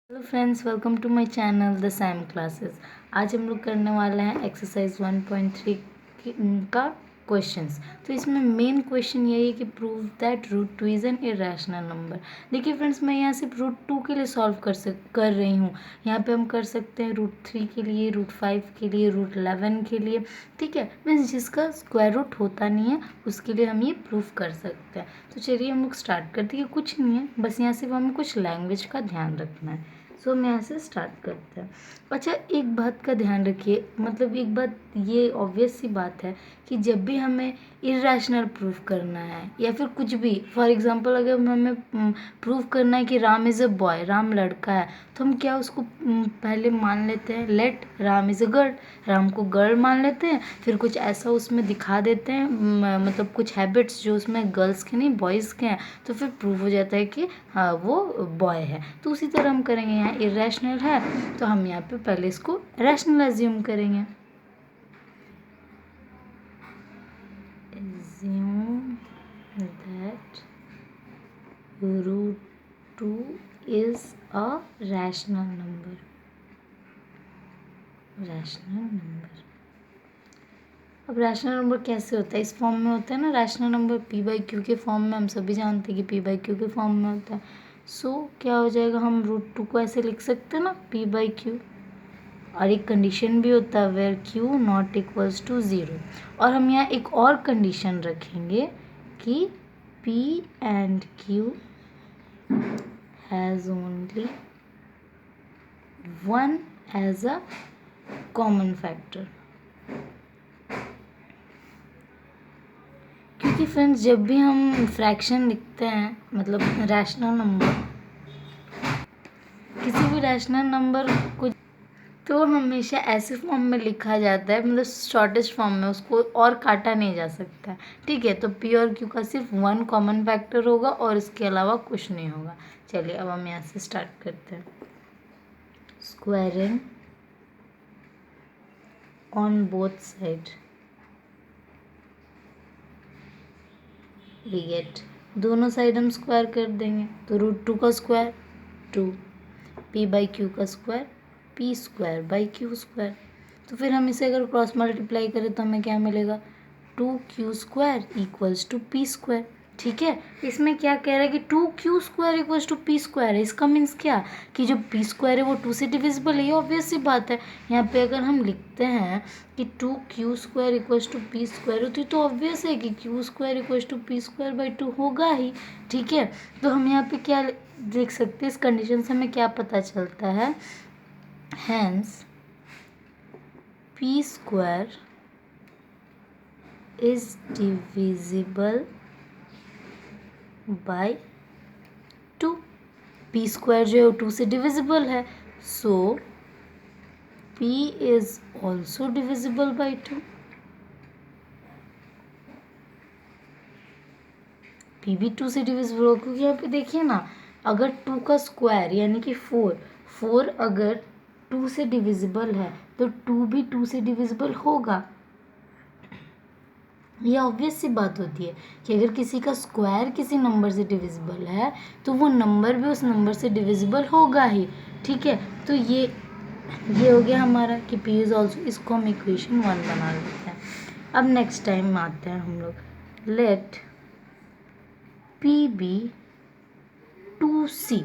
Hello friends, welcome to my channel the Sam classes. आज हम लोग करने वाले हैं एक्सरसाइज 1.3 का क्वेश्चंस। तो इसमें मेन क्वेश्चन यही है कि prove that root two is an irrational number. देखिए फ्रेंड्स, मैं यहाँ सिर्फ रूट टू के लिए सॉल्व कर रही हूँ। यहाँ पे हम कर सकते हैं रूट थ्री के लिए, रूट फाइव के लिए, रूट 11 के लिए। ठीक है, मीन्स जिसका स्क्वायर रूट होता नहीं है उसके लिए हम ये प्रूफ कर सकते हैं। तो चलिए हम लोग स्टार्ट करते हैं। कुछ नहीं है, बस यहाँ सिर्फ हमें कुछ लैंग्वेज का ध्यान रखना है। सो हम यहाँ से स्टार्ट करते हैं। अच्छा, एक बात का ध्यान रखिए, मतलब एक बात ये ऑब्वियस सी बात है कि जब भी हमें इरेशनल प्रूफ करना है या फिर कुछ भी, फॉर एग्जांपल अगर हमें प्रूफ करना है कि Ram is a boy, Ram लड़का है, तो हम क्या उसको पहले मान लेते हैं, let Ram is a girl, Ram को गर्ल मान लेते हैं। फिर कुछ ऐसा उसमें दिखा देते हैं, मतलब कुछ हैबिट्स जो उसमें गर्ल्स के नहीं बॉयज़ के हैं, तो फिर प्रूव हो जाता है कि हाँ वो बॉय है। तो उसी तरह हम करेंगे, यहाँ इरेशनल है तो हम यहाँ पे पहले इसको रैशनल एज्यूम करेंगे। Assume that root two is a rational number. Rational number, अब रैशनल नंबर कैसे होता है? इस फॉर्म में होता है ना rational number, P by Q के फॉर्म में। हम सभी जानते हैं कि पी बाई क्यू के फॉर्म में होता है। सो क्या हो जाएगा, हम रूट टू को ऐसे लिख सकते हैं ना, पी बाई क्यू। और एक कंडीशन भी होता है where Q not equals to zero. और हम यहाँ एक और कंडीशन रखेंगे कि P and Q has only one as a common factor. क्योंकि फ्रेंड्स, जब भी हम फ्रैक्शन लिखते हैं, मतलब रैशनल नंबर, किसी भी रैशनल नंबर को तो हमेशा ऐसे फॉर्म में लिखा जाता है, मतलब शॉर्टेस्ट फॉर्म में, उसको और काटा नहीं जा सकता है। ठीक है, तो पी और क्यू का सिर्फ वन कॉमन फैक्टर होगा और इसके अलावा कुछ नहीं होगा। चलिए अब हम यहाँ से स्टार्ट करते हैं। Squaring on both side we get, दोनों साइड हम स्क्वायर कर देंगे तो रूट टू का square two, P by Q का square P square by Q square. तो फिर हम इसे अगर क्रॉस मल्टीप्लाई करें तो हमें क्या मिलेगा, two Q square equals to P square. ठीक है, इसमें क्या कह रहा है कि two Q square equals to P square है। इसका मीन्स क्या, कि जो पी स्क्वायर है वो टू से डिविजिबल है। ये ऑब्वियस सी बात है। यहाँ पे अगर हम लिखते हैं कि two Q square equals to P square होती तो ऑब्वियस है कि Q square equals to P square by two होगा ही। ठीक है, तो हम यहाँ पे क्या देख सकते हैं, इस कंडीशन से हमें क्या पता चलता है, hence P square is divisible by two. P square जो है टू से डिविजिबल है, so P is also divisible by two. P भी टू से डिविजिबल होगा, क्योंकि यहाँ पे देखिए ना, अगर टू का स्क्वायर यानी कि फोर, फोर अगर टू से डिविजिबल है तो टू भी टू से डिविजिबल होगा। ये ऑब्वियस सी बात होती है कि अगर किसी का स्क्वायर किसी नंबर से डिविजिबल है तो वो नंबर भी उस नंबर से डिविजिबल होगा ही। ठीक है, तो ये हो गया हमारा कि p इज ऑल्सो, इसको हम इक्वेशन 1 बना लेते हैं। अब नेक्स्ट टाइम आते हैं हम लोग, लेट p बी 2c।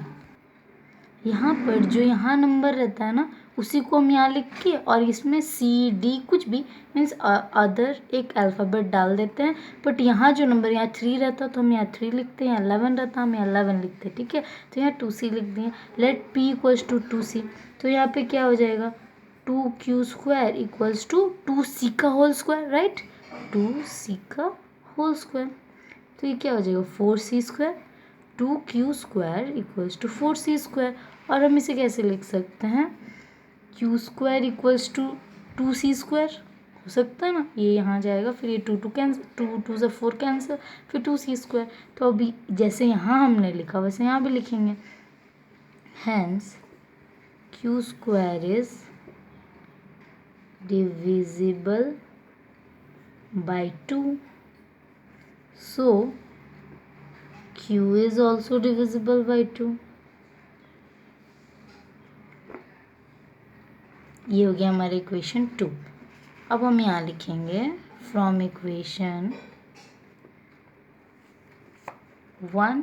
यहाँ पर जो यहाँ नंबर रहता है ना, उसी को हम यहाँ लिख के और इसमें सी डी कुछ भी मीन्स अदर एक अल्फ़ाबेट डाल देते हैं। बट यहाँ जो नंबर, यहाँ 3 रहता तो हम यहाँ 3 लिखते हैं, यहाँ 11 रहता हम यहाँ 11 लिखते हैं। ठीक है, तो यहाँ 2c लिख दिए। Late p equals to 2c, तो यहाँ पे क्या हो जाएगा, 2q square equals to 2c का होल स्क्वायर, राइट, 2c का होल स्क्वायर। तो ये क्या हो जाएगा, 4c square, 2q square equals to 4c square. और हम इसे कैसे लिख सकते हैं, q square equals to 2c square, हो सकता है ना, ये यहाँ जाएगा, फिर ये two two cancel, two two से 4 कैंसिल, फिर 2c स्क्वायर। तो अभी जैसे यहाँ हमने लिखा वैसे यहाँ भी लिखेंगे, hence q square is divisible by 2, so q is also divisible by 2। ये हो गया हमारा इक्वेशन 2। अब हम यहाँ लिखेंगे from equation 1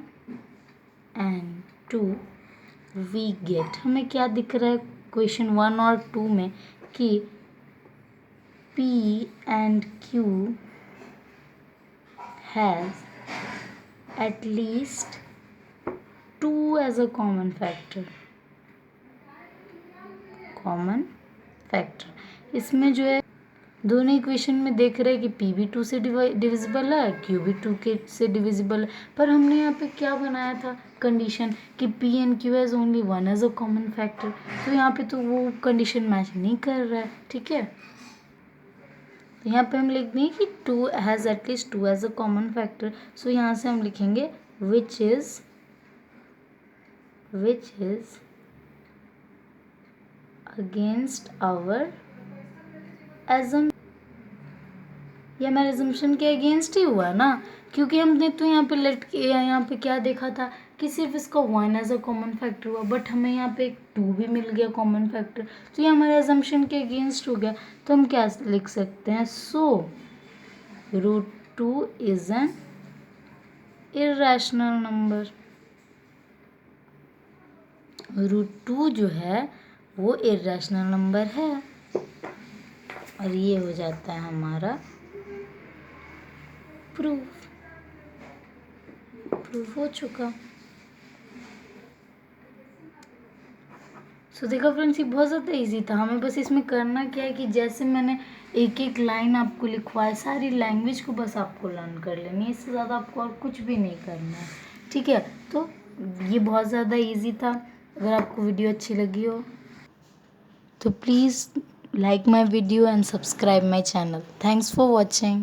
and 2 we get, हमें क्या दिख रहा है क्वेश्चन 1 और 2 में कि P and Q has at least 2 as a common factor। इसमें जो है दोनों इक्वेशन में देख रहे हैं कि P भी 2 से डिविजिबल है, Q भी 2 के से डिविजिबल है, पर हमने यहाँ पे क्या बनाया था कंडीशन कि P and Q has only 1 as a common factor, तो यहाँ पे तो वो कंडीशन मैच नहीं कर रहा है। ठीक है, तो यहाँ पे हम लिख दें कि 2 has at least 2 as a common factor. So यहाँ से हम लिखेंगे which is against our assume, ये हमारे एजम्पशन के अगेंस्ट ही हुआ ना, क्योंकि हमने तो यहाँ पे यहाँ पे क्या देखा था कि सिर्फ इसका 1 एज अ कॉमन फैक्टर हुआ, बट हमें यहाँ पे 2 भी मिल गया कॉमन फैक्टर, तो ये हमारे एजम्पशन के अगेंस्ट हो गया। तो हम क्या लिख सकते हैं, सो √2 इज एन इरेशनल नंबर। √2 जो है वो इरेशनल नंबर है, और ये हो जाता है हमारा प्रूफ हो चुका। सो देखा फ्रेंड्स, ये बहुत ज़्यादा इजी था। हमें बस इसमें करना क्या है कि जैसे मैंने एक एक लाइन आपको लिखवाया, सारी लैंग्वेज को बस आपको लर्न कर लेनी है, इससे ज़्यादा आपको और कुछ भी नहीं करना है। ठीक है, तो ये बहुत ज़्यादा इजी था। अगर आपको वीडियो अच्छी लगी हो तो please like my video and subscribe my channel. Thanks for watching.